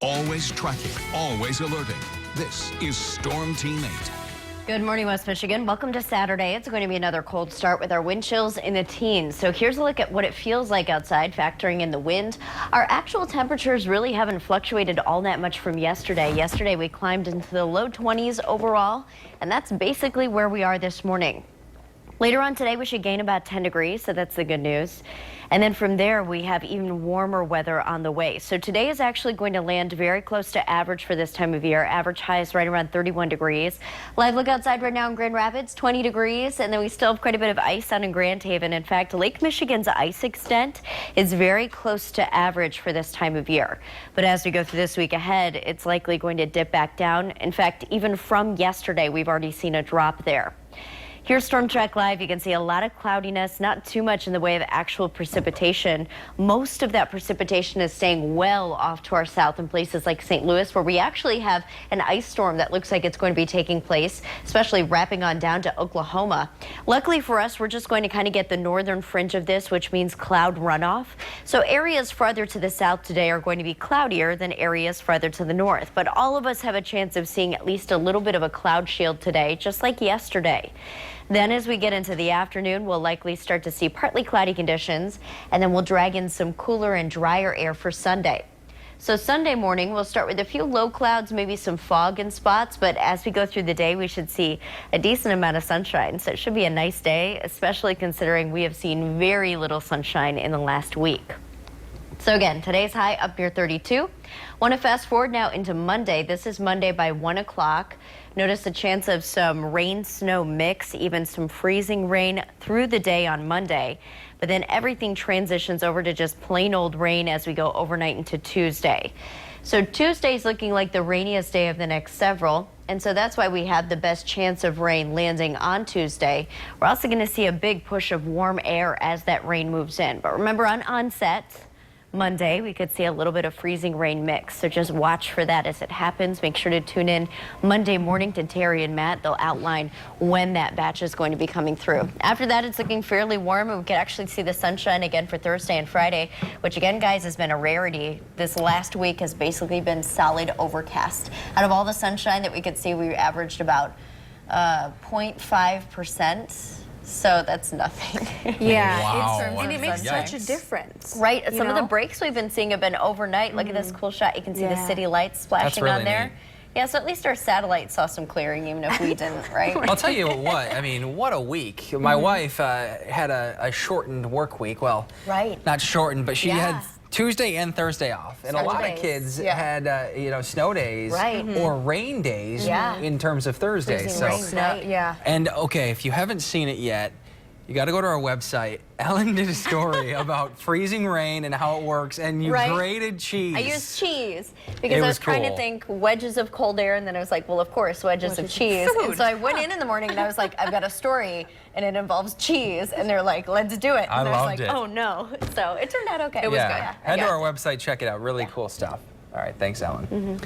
Always tracking, always alerting. This is Storm Team 8. Good morning, West Michigan. Welcome to Saturday. It's going to be another cold start with our wind chills in the teens. So here's a look at what it feels like outside, factoring in the wind. Our actual temperatures really haven't fluctuated all that much from yesterday. Yesterday, we climbed into the low 20s overall, and that's basically where we are this morning. Later on today, we should gain about 10 degrees, so that's the good news. And then from there, we have even warmer weather on the way. So today is actually going to land very close to average for this time of year. Average high is right around 31 degrees. Live look outside right now in Grand Rapids, 20 degrees. And then we still have quite a bit of ice out in Grand Haven. In fact, Lake Michigan's ice extent is very close to average for this time of year. But as we go through this week ahead, it's likely going to dip back down. In fact, even from yesterday, we've already seen a drop there. Here's Storm Track Live. You can see a lot of cloudiness, not too much in the way of actual precipitation. Most of that precipitation is staying well off to our south in places like St. Louis, where we actually have an ice storm that looks like it's going to be taking place, especially wrapping on down to Oklahoma. Luckily for us, we're just going to kind of get the northern fringe of this, which means cloud runoff. So areas farther to the south today are going to be cloudier than areas farther to the north. But all of us have a chance of seeing at least a little bit of a cloud shield today, just like yesterday. Then as we get into the afternoon, we'll likely start to see partly cloudy conditions, and then we'll drag in some cooler and drier air for Sunday. So Sunday morning, we'll start with a few low clouds, maybe some fog in spots, but as we go through the day, we should see a decent amount of sunshine. So it should be a nice day, especially considering we have seen very little sunshine in the last week. So again, today's high up near 32. Want to fast forward now into Monday. This is Monday by 1 o'clock. Notice a chance of some rain-snow mix, even some freezing rain through the day on Monday. But then everything transitions over to just plain old rain as we go overnight into Tuesday. So Tuesday's looking like the rainiest day of the next several. And so that's why we have the best chance of rain landing on Tuesday. We're also going to see a big push of warm air as that rain moves in. But remember, on onset Monday, we could see a little bit of freezing rain mix, so just watch for that as it happens. Make sure to tune in Monday morning to Terry and Matt. They'll outline when that batch is going to be coming through. After that, it's looking fairly warm, and we can actually see the sunshine again for Thursday and Friday, which again, guys, has been a rarity. This last week has basically been solid overcast. Out of all the sunshine that we could see, we averaged about 0.5%. So that's nothing. Yeah, Wow. and it makes such a difference. Right. Some of the breaks we've been seeing have been overnight. Look at this cool shot. You can see the city lights splashing really on there. neat. Yeah, so at least our satellite saw some clearing, even if we didn't, right? I'll tell you what, I mean, what a week. My wife had a shortened work week. Well, not shortened, but she had Tuesday and Thursday off. And a lot of kids had, you know, snow days or rain days in terms of Thursday. And okay, if you haven't seen it yet, you got to go to our website. Ellen did a story about freezing rain and how it works, and you grated cheese. I used cheese because I was trying to think wedges of cold air, and then I was like, well, of course, wedges of cheese. And so I went in the morning, and I was like, I've got a story, and it involves cheese. And they're like, let's do it. And I was like, oh, no. So it turned out okay. It was good. Head to our website, check it out. Really cool stuff. All right, thanks, Ellen.